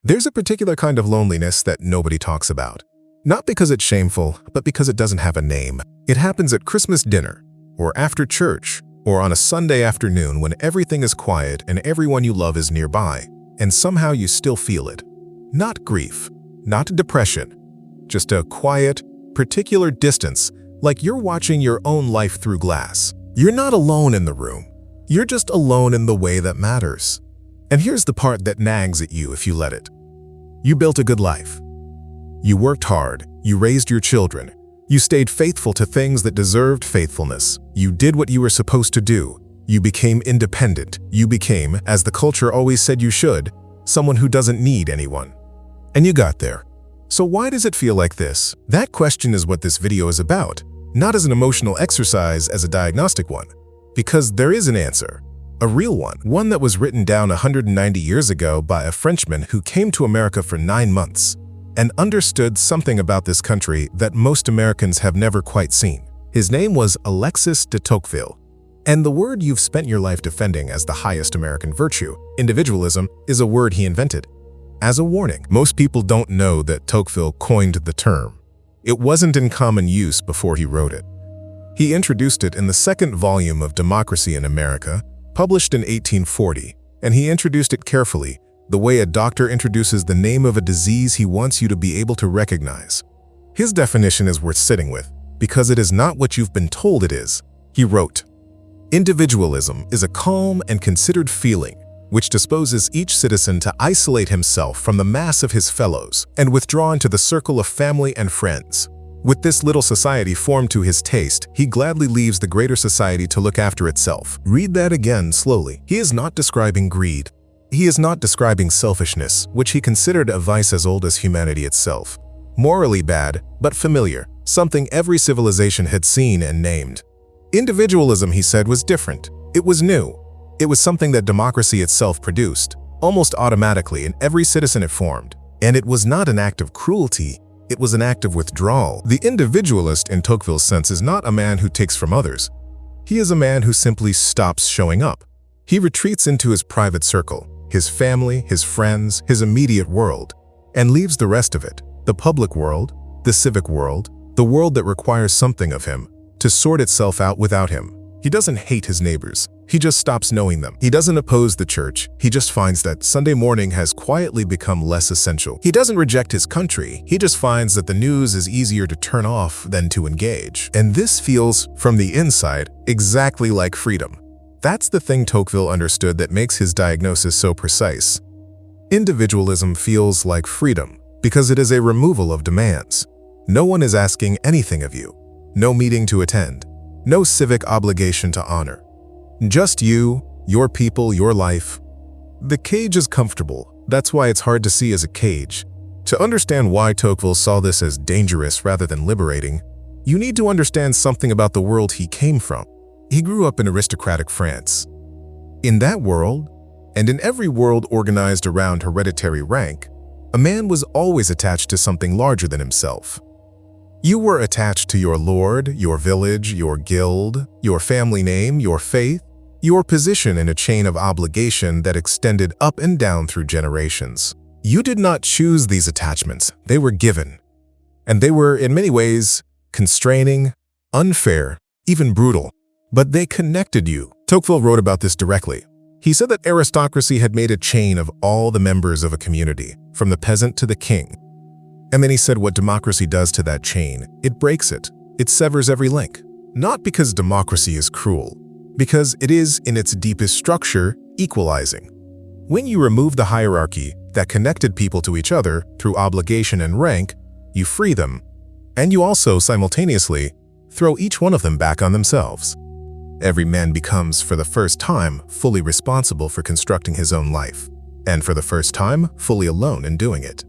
There's a particular kind of loneliness that nobody talks about. Not because it's shameful, but because it doesn't have a name. It happens at Christmas dinner, or after church, or on a Sunday afternoon when everything is quiet and everyone you love is nearby, and somehow you still feel it. Not grief, not depression, just a quiet, particular distance, like you're watching your own life through glass. You're not alone in the room. You're just alone in the way that matters. And here's the part that nags at you if you let it. You built a good life. You worked hard. You raised your children. You stayed faithful to things that deserved faithfulness. You did what you were supposed to do. You became independent. You became, as the culture always said you should, someone who doesn't need anyone. And you got there. So why does it feel like this? That question is what this video is about, not as an emotional exercise, as a diagnostic one. Because there is an answer. A real one that was written down 190 years ago by a Frenchman who came to America for 9 months and understood something about this country that most Americans have never quite seen. His name was Alexis de Tocqueville. And the word you've spent your life defending as the highest American virtue, individualism, is a word he invented. As a warning, most people don't know that Tocqueville coined the term. It wasn't in common use before he wrote it. He introduced it in the second volume of Democracy in America, published in 1840, and he introduced it carefully, the way a doctor introduces the name of a disease he wants you to be able to recognize. His definition is worth sitting with, because it is not what you've been told it is. He wrote, "Individualism is a calm and considered feeling which disposes each citizen to isolate himself from the mass of his fellows and withdraw into the circle of family and friends. With this little society formed to his taste, he gladly leaves the greater society to look after itself." Read that again slowly. He is not describing greed. He is not describing selfishness, which he considered a vice as old as humanity itself. Morally bad, but familiar, something every civilization had seen and named. Individualism, he said, was different. It was new. It was something that democracy itself produced, almost automatically in every citizen it formed. And it was not an act of cruelty. It was an act of withdrawal. The individualist in Tocqueville's sense is not a man who takes from others. He is a man who simply stops showing up. He retreats into his private circle, his family, his friends, his immediate world, and leaves the rest of it, the public world, the civic world, the world that requires something of him, to sort itself out without him. He doesn't hate his neighbors. He just stops knowing them. He doesn't oppose the church. He just finds that Sunday morning has quietly become less essential. He doesn't reject his country. He just finds that the news is easier to turn off than to engage. And this feels, from the inside, exactly like freedom. That's the thing Tocqueville understood that makes his diagnosis so precise. Individualism feels like freedom because it is a removal of demands. No one is asking anything of you. No meeting to attend. No civic obligation to honor. Just you, your people, your life. The cage is comfortable. That's why it's hard to see as a cage. To understand why Tocqueville saw this as dangerous rather than liberating, you need to understand something about the world he came from. He grew up in aristocratic France. In that world, and in every world organized around hereditary rank, a man was always attached to something larger than himself. You were attached to your lord, your village, your guild, your family name, your faith, your position in a chain of obligation that extended up and down through generations. You did not choose these attachments, they were given. And they were, in many ways, constraining, unfair, even brutal. But they connected you. Tocqueville wrote about this directly. He said that aristocracy had made a chain of all the members of a community, from the peasant to the king. And then he said what democracy does to that chain. It breaks it. It severs every link. Not because democracy is cruel, because it is, in its deepest structure, equalizing. When you remove the hierarchy that connected people to each other through obligation and rank, you free them, and you also, simultaneously, throw each one of them back on themselves. Every man becomes, for the first time, fully responsible for constructing his own life, and for the first time, fully alone in doing it.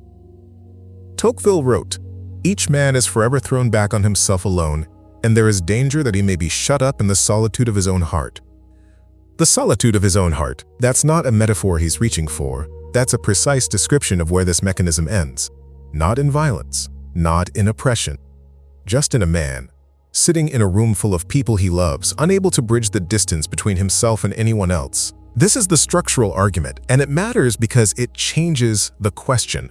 Tocqueville wrote, "Each man is forever thrown back on himself alone, and there is danger that he may be shut up in the solitude of his own heart." The solitude of his own heart, that's not a metaphor he's reaching for. That's a precise description of where this mechanism ends. Not in violence, not in oppression, just in a man, sitting in a room full of people he loves, unable to bridge the distance between himself and anyone else, This is the structural argument, and it matters because it changes the question.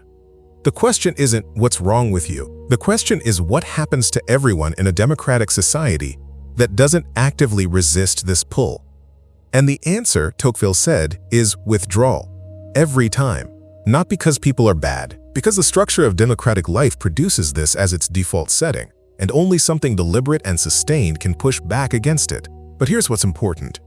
The question isn't what's wrong with you. The question is what happens to everyone in a democratic society that doesn't actively resist this pull. And the answer, Tocqueville said, is withdrawal. Every time. Not because people are bad, because the structure of democratic life produces this as its default setting, and only something deliberate and sustained can push back against it. But here's what's important.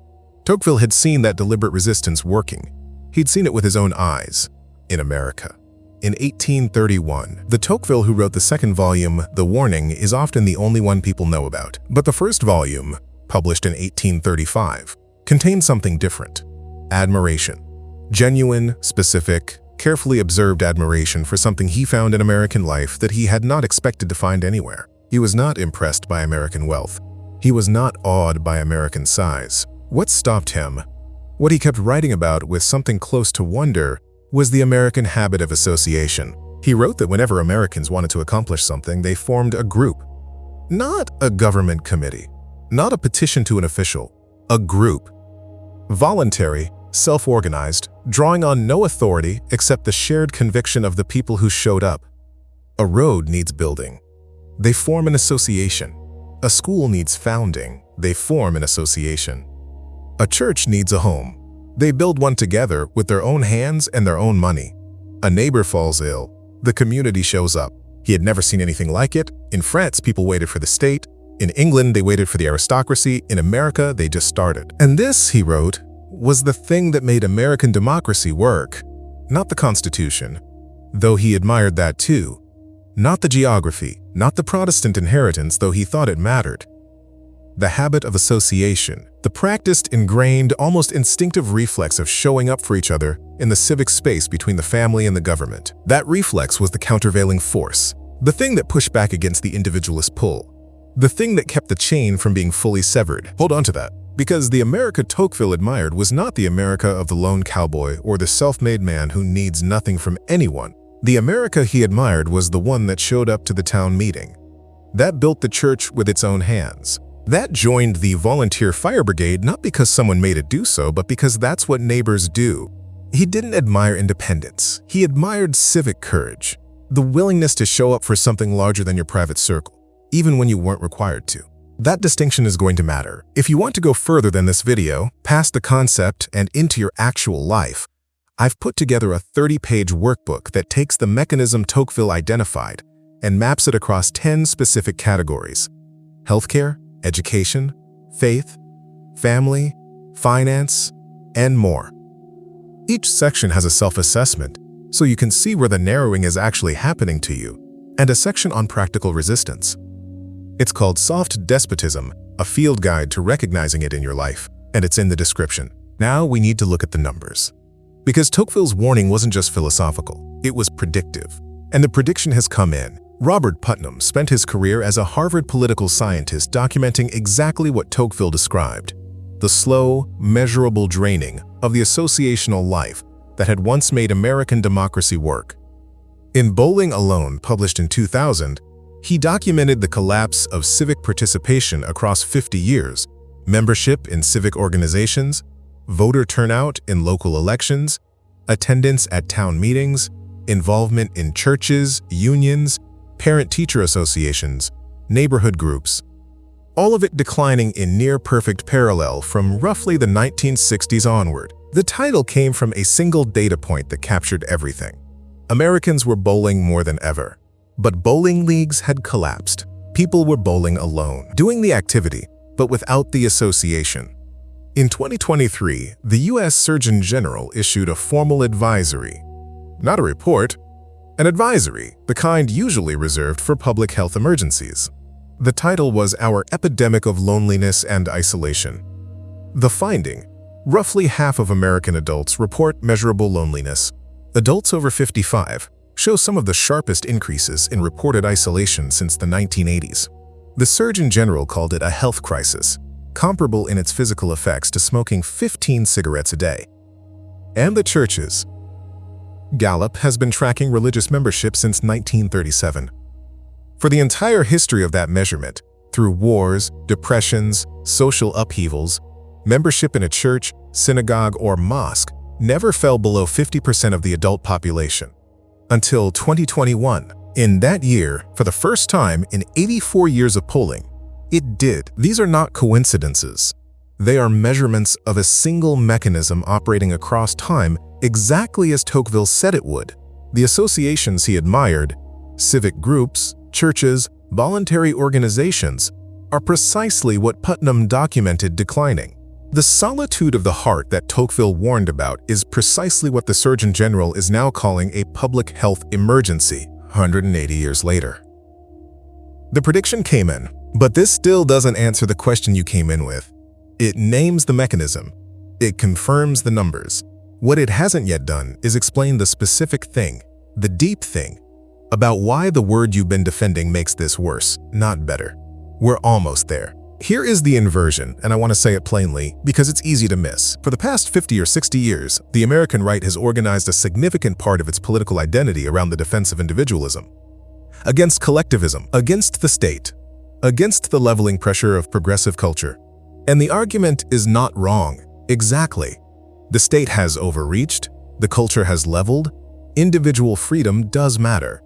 Tocqueville had seen that deliberate resistance working. He'd seen it with his own eyes, in America. In 1831, the Tocqueville who wrote the second volume, The Warning, is often the only one people know about. But the first volume, published in 1835, contained something different. Admiration. Genuine, specific, carefully observed admiration for something he found in American life that he had not expected to find anywhere. He was not impressed by American wealth. He was not awed by American size. What stopped him, what he kept writing about with something close to wonder, was the American habit of association. He wrote that whenever Americans wanted to accomplish something, they formed a group. Not a government committee, not a petition to an official, a group. Voluntary, self-organized, drawing on no authority except the shared conviction of the people who showed up. A road needs building. They form an association. A school needs founding. They form an association. A church needs a home. They build one together with their own hands and their own money. A neighbor falls ill. The community shows up. He had never seen anything like it. In France, people waited for the state. In England, they waited for the aristocracy. In America, they just started. And this, he wrote, was the thing that made American democracy work. Not the Constitution, though he admired that too. Not the geography, not the Protestant inheritance, though he thought it mattered. The habit of association, the practiced, ingrained, almost instinctive reflex of showing up for each other in the civic space between the family and the government. That reflex was the countervailing force, the thing that pushed back against the individualist pull, the thing that kept the chain from being fully severed. Hold on to that, because the America Tocqueville admired was not the America of the lone cowboy or the self-made man who needs nothing from anyone. The America he admired was the one that showed up to the town meeting, that built the church with its own hands, that joined the volunteer fire brigade not because someone made it do so, but because that's what neighbors do. He didn't admire independence. He admired civic courage, the willingness to show up for something larger than your private circle, even when you weren't required to. That distinction is going to matter. If you want to go further than this video, past the concept and into your actual life, I've put together a 30-page workbook that takes the mechanism Tocqueville identified and maps it across 10 specific categories: healthcare, education, faith, family, finance, and more. Each section has a self-assessment, so you can see where the narrowing is actually happening to you, and a section on practical resistance. It's called Soft Despotism, a field guide to recognizing it in your life, and it's in the description. Now we need to look at the numbers. Because Tocqueville's warning wasn't just philosophical, it was predictive. And the prediction has come in. Robert Putnam spent his career as a Harvard political scientist documenting exactly what Tocqueville described: the slow, measurable draining of the associational life that had once made American democracy work. In Bowling Alone, published in 2000, he documented the collapse of civic participation across 50 years, membership in civic organizations, voter turnout in local elections, attendance at town meetings, involvement in churches, unions, parent-teacher associations, neighborhood groups, all of it declining in near-perfect parallel from roughly the 1960s onward. The title came from a single data point that captured everything. Americans were bowling more than ever, but bowling leagues had collapsed. People were bowling alone, doing the activity, but without the association. In 2023, the U.S. Surgeon General issued a formal advisory, not a report, an advisory, the kind usually reserved for public health emergencies. The title was Our Epidemic of Loneliness and Isolation. The finding: roughly half of American adults report measurable loneliness. Adults over 55 show some of the sharpest increases in reported isolation since the 1980s. The Surgeon General called it a health crisis, comparable in its physical effects to smoking 15 cigarettes a day. And the churches. Gallup has been tracking religious membership since 1937. For the entire history of that measurement, through wars, depressions, social upheavals, membership in a church synagogue, or mosque never fell below 50% of the adult population. Until 2021. In that year, for the first time in 84 years of polling, it did. These are not coincidences. They are measurements of a single mechanism operating across time exactly as Tocqueville said it would. The associations he admired, civic groups, churches, voluntary organizations, are precisely what Putnam documented declining. The solitude of the heart that Tocqueville warned about is precisely what the Surgeon General is now calling a public health emergency 180 years later. The prediction came in, but this still doesn't answer the question you came in with. It names the mechanism. It confirms the numbers. What it hasn't yet done is explain the specific thing, the deep thing, about why the word you've been defending makes this worse, not better. We're almost there. Here is the inversion, and I want to say it plainly because it's easy to miss. For the past 50 or 60 years, the American right has organized a significant part of its political identity around the defense of individualism, against collectivism, against the state, against the leveling pressure of progressive culture. And the argument is not wrong. Exactly. The state has overreached, the culture has leveled, individual freedom does matter.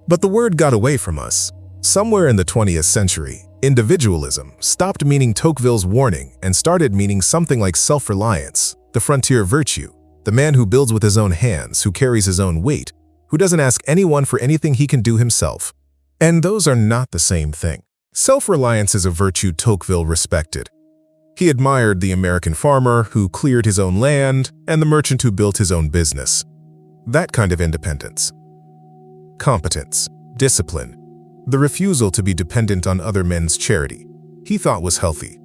But the word got away from us. Somewhere in the 20th century, individualism stopped meaning Tocqueville's warning and started meaning something like self-reliance, the frontier virtue, the man who builds with his own hands, who carries his own weight, who doesn't ask anyone for anything he can do himself. And those are not the same thing. Self-reliance is a virtue Tocqueville respected. He admired the American farmer who cleared his own land and the merchant who built his own business. That kind of independence. Competence, discipline, the refusal to be dependent on other men's charity, he thought was healthy,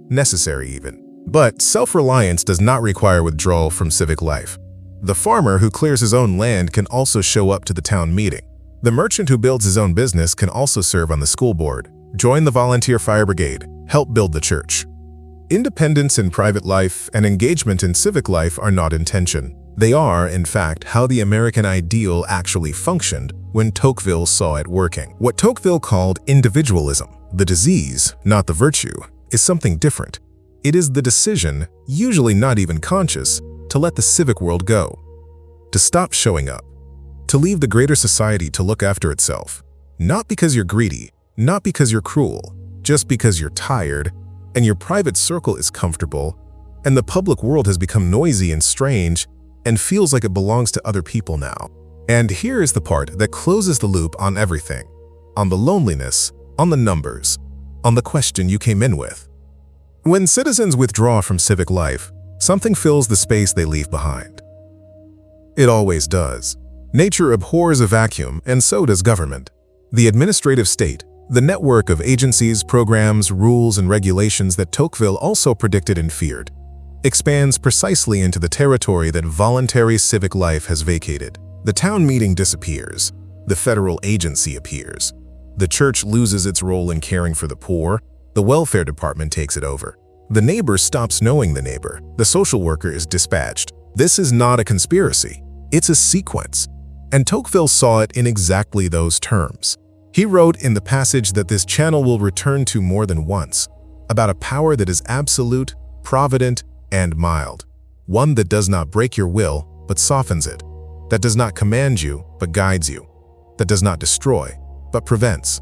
necessary even. But self-reliance does not require withdrawal from civic life. The farmer who clears his own land can also show up to the town meeting. The merchant who builds his own business can also serve on the school board, join the volunteer fire brigade, help build the church. Independence in private life and engagement in civic life are not in tension. They are, in fact, how the American ideal actually functioned when Tocqueville saw it working. What Tocqueville called individualism, the disease, not the virtue, is something different. It is the decision, usually not even conscious, to let the civic world go, to stop showing up, to leave the greater society to look after itself. Not because you're greedy, not because you're cruel, just because you're tired, and your private circle is comfortable, and the public world has become noisy and strange, and feels like it belongs to other people now. And here is the part that closes the loop on everything, on the loneliness, on the numbers, on the question you came in with. When citizens withdraw from civic life, something fills the space they leave behind. It always does. Nature abhors a vacuum, and so does government. The administrative state, the network of agencies, programs, rules, and regulations that Tocqueville also predicted and feared, expands precisely into the territory that voluntary civic life has vacated. The town meeting disappears. The federal agency appears. The church loses its role in caring for the poor. The welfare department takes it over. The neighbor stops knowing the neighbor. The social worker is dispatched. This is not a conspiracy. It's a sequence. And Tocqueville saw it in exactly those terms. He wrote in the passage that this channel will return to more than once, about a power that is absolute, provident, and mild, one that does not break your will, but softens it, that does not command you, but guides you, that does not destroy, but prevents.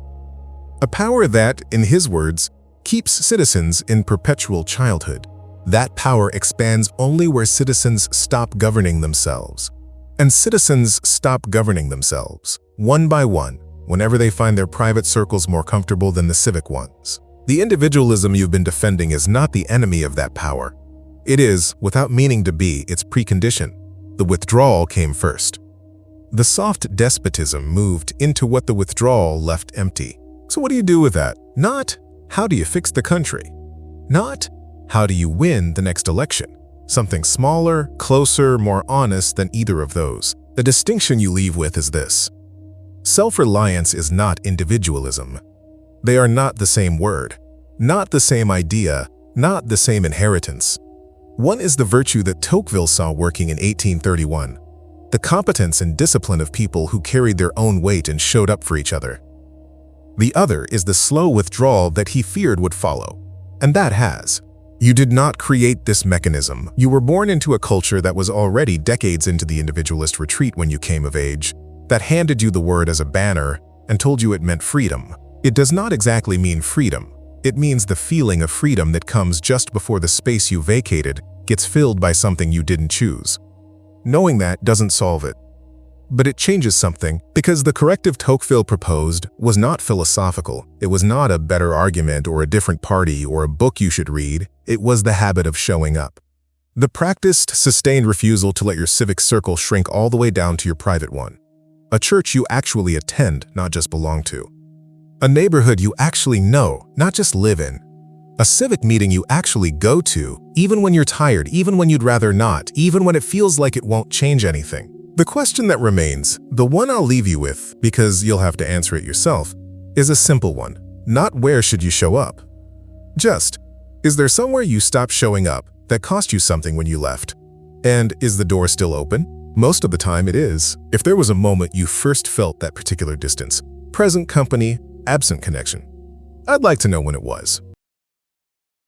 A power that, in his words, keeps citizens in perpetual childhood. That power expands only where citizens stop governing themselves. And citizens stop governing themselves, one by one, whenever they find their private circles more comfortable than the civic ones. The individualism you've been defending is not the enemy of that power. It is, without meaning to be, its precondition. The withdrawal came first. The soft despotism moved into what the withdrawal left empty. So what do you do with that? Not, how do you fix the country? Not, how do you win the next election? Something smaller, closer, more honest than either of those. The distinction you leave with is this. Self-reliance is not individualism. They are not the same word, not the same idea, not the same inheritance. One is the virtue that Tocqueville saw working in 1831, the competence and discipline of people who carried their own weight and showed up for each other. The other is the slow withdrawal that he feared would follow, and that has. You did not create this mechanism. You were born into a culture that was already decades into the individualist retreat when you came of age, that handed you the word as a banner and told you it meant freedom. It does not exactly mean freedom. It means the feeling of freedom that comes just before the space you vacated gets filled by something you didn't choose. Knowing that doesn't solve it. But it changes something, because the corrective Tocqueville proposed was not philosophical. It was not a better argument or a different party or a book you should read. It was the habit of showing up. The practiced, sustained refusal to let your civic circle shrink all the way down to your private one. A church you actually attend, not just belong to. A neighborhood you actually know, not just live in. A civic meeting you actually go to, even when you're tired, even when you'd rather not, even when it feels like it won't change anything. The question that remains, the one I'll leave you with, because you'll have to answer it yourself, is a simple one. Not where should you show up. Just, is there somewhere you stopped showing up that cost you something when you left? And is the door still open? Most of the time it is. If there was a moment you first felt that particular distance, present company, absent connection, I'd like to know when it was.